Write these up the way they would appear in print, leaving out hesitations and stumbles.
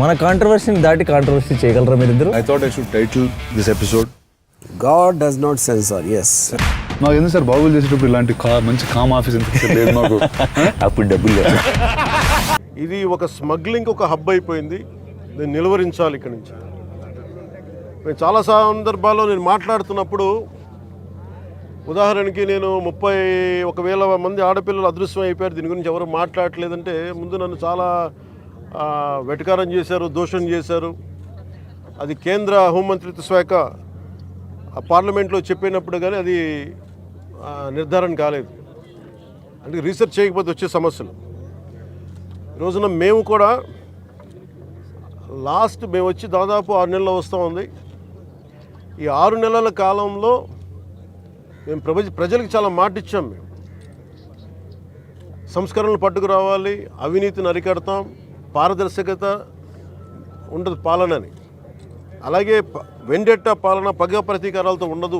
మన కాంట్రవర్సీని దాటి కాంట్రవర్సీ చేయగలరా మీరిద్దరు? I thought I should title this episode God does not censor. Yes. నాకు ఎందుకు సార్ బాబులు చేసేటప్పుడు ఇలాంటి మంచి కామ్ ఆఫీస్ ఎందుకు లేదు మాకు? అప్పుడు డబ్బులు లేదు. ఇది ఒక స్మగ్లింగ్ ఒక హబ్ అయిపోయింది. దీన్ని నిలువరించాలి ఇక్కడి నుంచి. నేను చాలా సందర్భాల్లో నేను మాట్లాడుతున్నప్పుడు ఉదాహరణకి నేను 31,000 మంది ఆడపిల్లలు అదృశ్యం అయిపోయారు, దీని గురించి ఎవరు మాట్లాడలేదంటే ముందు నన్ను చాలా వెటకారం చేశారు, దూషణ చేశారు. అది కేంద్ర హోంమంత్రిత్వ శాఖ పార్లమెంట్లో చెప్పినప్పుడు కానీ అది నిర్ధారణ కాలేదు. అంటే రీసెర్చ్ చేయకపోతే వచ్చే సమస్యలు. రోజున మేము కూడా మేము వచ్చి దాదాపు 6 నెలలు వస్తూ ఉంది. ఈ 6 నెలల కాలంలో మేము ప్రజలకు చాలా మాట ఇచ్చాం. మేము సంస్కరణలు పట్టుకురావాలి, అవినీతిని అరికడతాం, పారదర్శకత ఉండదు పాలనని, అలాగే వెండెట్ట పాలన పగ ప్రతీకారాలతో ఉండదు,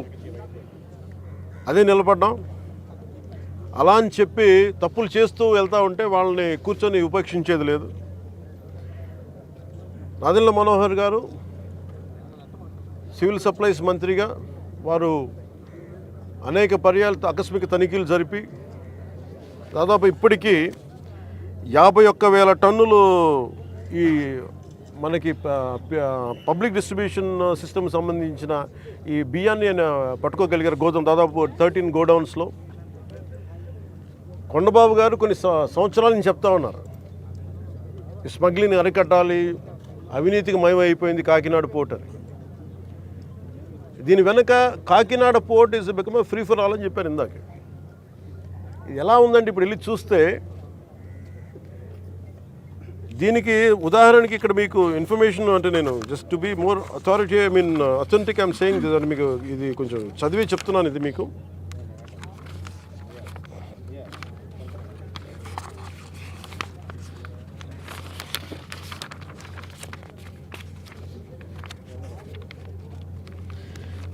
అదే నిలబడ్డాం. అలా అని చెప్పి తప్పులు చేస్తూ వెళ్తూ ఉంటే వాళ్ళని కూర్చొని ఉపేక్షించేది లేదు. నాదెండ్ల మనోహర్ గారు సివిల్ సప్లైస్ మంత్రిగా వారు అనేక పర్యాలతో ఆకస్మిక తనిఖీలు జరిపి దాదాపు ఇప్పటికీ 51,000 టన్నులు ఈ మనకి పబ్లిక్ డిస్ట్రిబ్యూషన్ సిస్టమ్ సంబంధించిన ఈ బియ్యాన్ని ఆయన పట్టుకోగలిగారు. గోధుమ దాదాపు 13 గోడౌన్స్లో. కొండబాబు గారు కొన్ని సంవత్సరాల నుంచి చెప్తా ఉన్నారు, ఈ స్మగ్లింగ్ అరికట్టాలి, అవినీతికి మయమైపోయింది కాకినాడ పోర్ట్ అని. దీని వెనక Kakinada port is become free for all అని చెప్పారు ఇందాక. ఇది ఎలా ఉందంటే ఇప్పుడు వెళ్ళి చూస్తే దీనికి ఉదాహరణకి ఇక్కడ మీకు ఇన్ఫర్మేషన్ అంటే నేను just to be more authority authentic I'm saying అని మీకు ఇది కొంచెం చదివి చెప్తున్నాను. ఇది మీకు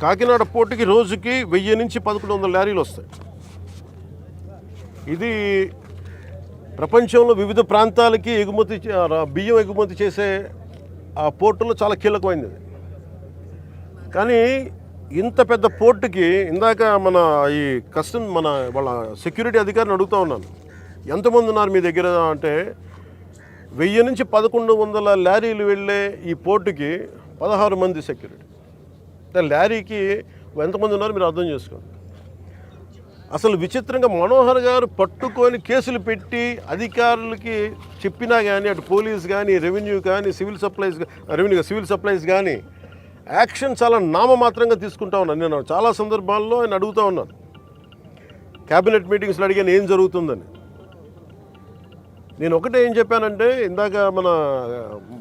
కాకినాడ పోర్టుకి రోజుకి 1000 నుంచి 1100 లారీలు వస్తాయి. ఇది ప్రపంచంలో వివిధ ప్రాంతాలకి బియ్యం ఎగుమతి చేసే ఆ పోర్టులో చాలా కీలకమైనది. కానీ ఇంత పెద్ద పోర్టుకి ఇందాక ఈ వాళ్ళ సెక్యూరిటీ అధికారిని అడుగుతూ ఉన్నాను, ఎంతమంది ఉన్నారు మీ దగ్గర అంటే 1000 నుంచి 1100 లారీలు వెళ్ళే ఈ పోర్టుకి 16 మంది సెక్యూరిటీ. లారీకి ఎంతమంది ఉన్నారు మీరు అర్థం చేసుకోండి. అసలు విచిత్రంగా మనోహర్ గారు పట్టుకొని కేసులు పెట్టి అధికారులకి చెప్పినా కానీ అటు పోలీస్ కానీ రెవెన్యూ కానీ సివిల్ సప్లైస్ కానీ యాక్షన్ చాలా నామమాత్రంగా తీసుకుంటా ఉన్నాను. నేను చాలా సందర్భాల్లో ఆయన అడుగుతూ ఉన్నాను, క్యాబినెట్ మీటింగ్స్లో అడిగాను ఏం జరుగుతుందని. నేను ఒకటే ఏం చెప్పానంటే ఇందాక మన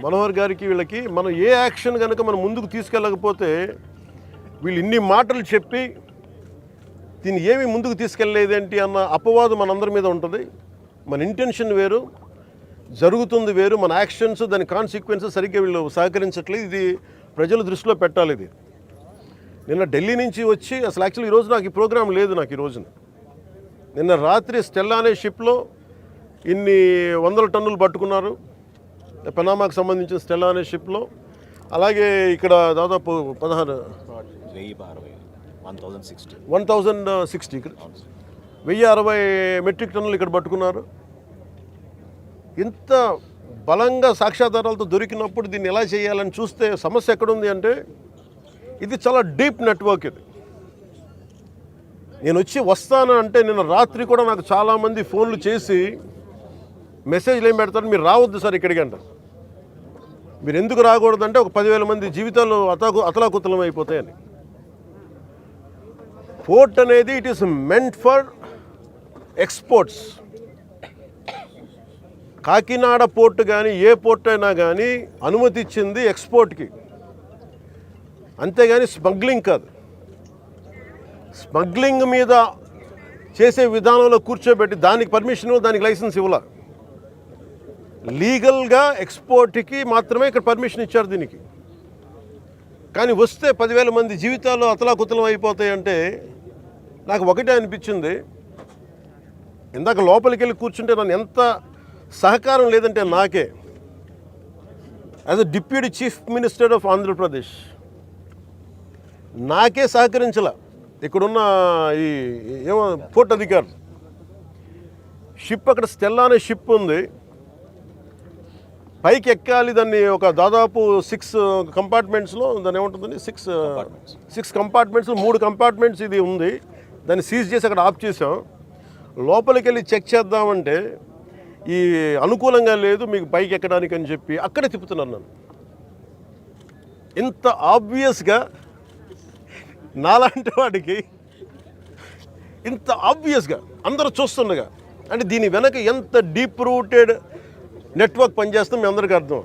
మనోహర్ గారికి వీళ్ళకి మనం ఏ యాక్షన్ కనుక మనం ముందుకు తీసుకెళ్ళకపోతే వీళ్ళు ఇన్ని మాటలు చెప్పి దీన్ని ఏమీ ముందుకు తీసుకెళ్ళలేదేంటి అన్న అపవాదం మనందరి మీద ఉంటుంది. మన ఇంటెన్షన్ వేరు, జరుగుతుంది వేరు, మన యాక్షన్స్ దాని కాన్సిక్వెన్సెస్ సరిగ్గా వీళ్ళు సహకరించట్లేదు. ఇది ప్రజల దృష్టిలో పెట్టాలి. ఇది నిన్న ఢిల్లీ నుంచి వచ్చి అసలు యాక్చువల్లీ ఈరోజు నాకు ఈ ప్రోగ్రాం లేదు. నాకు ఈ రోజున నిన్న రాత్రి స్టెల్లా అనే షిప్లో ఇన్ని 100 టన్నులు పట్టుకున్నారు, పనామాకు సంబంధించిన స్టెల్లా అనే షిప్లో. అలాగే ఇక్కడ దాదాపు 1060 ఇక్కడ 1060 మెట్రిక్ టన్నులు ఇక్కడ పట్టుకున్నారు. ఇంత బలంగా సాక్ష్యాధారాలతో దొరికినప్పుడు దీన్ని ఎలా చేయాలని చూస్తే సమస్య ఎక్కడుంది అంటే ఇది చాలా డీప్ నెట్వర్క్. ఇది నేను వస్తాను అంటే నిన్న రాత్రి కూడా నాకు చాలామంది ఫోన్లు చేసి మెసేజ్లు ఏం పెడతారు, మీరు రావద్దు సార్ ఇక్కడికి అంటారు. మీరు ఎందుకు రాకూడదంటే ఒక 10,000 మంది జీవితాలు అతలాకుతలం అయిపోతాయని. పోర్ట్ అనేది it is meant for exports. Kakinada port కానీ ఏ పోర్ట్ అయినా కానీ అనుమతి ఇచ్చింది ఎక్స్పోర్ట్కి, అంతేగాని స్మగ్లింగ్ కాదు. స్మగ్లింగ్ మీద చేసే విధానంలో కూర్చోబెట్టి దానికి పర్మిషన్, దానికి లైసెన్స్ ఇవ్వాల. లీగల్గా ఎక్స్పోర్ట్కి మాత్రమే ఇక్కడ పర్మిషన్ ఇచ్చారు దీనికి. కానీ వస్తే 10,000 మంది జీవితాలు అతలాకుతలం అయిపోతాయంటే నాకు ఒకటే అనిపించింది. ఇందాక లోపలికి వెళ్ళి కూర్చుంటే నన్ను ఎంత సహకారం లేదంటే నాకే as a deputy chief minister of Andhra Pradesh నాకే సహకరించాల ఇక్కడున్న ఈ ఏమో పోర్ట్ అధికారులు. షిప్ అక్కడ స్టెల్లా అనే షిప్ ఉంది, పైకి ఎక్కాలి. దాన్ని ఒక దాదాపు 6 కంపార్ట్మెంట్స్లో దాన్ని ఏముంటుందండి 6 కంపార్ట్మెంట్స్ 3 కంపార్ట్మెంట్స్ ఇది ఉంది. దాన్ని సీజ్ చేసి అక్కడ ఆఫ్ చేసాం. లోపలికి వెళ్ళి చెక్ చేద్దామంటే ఈ అనుకూలంగా లేదు మీకు పైకి ఎక్కడానికి అని చెప్పి అక్కడే తిప్పుతున్నాను నన్ను. ఇంత ఆబ్వియస్గా నాలాంటి వాడికి ఇంత ఆబ్వియస్గా అందరూ చూస్తుండగా అంటే దీని వెనక ఎంత డీప్ రూటెడ్ నెట్వర్క్ పనిచేస్తుందో మీ అందరికీ అర్థం.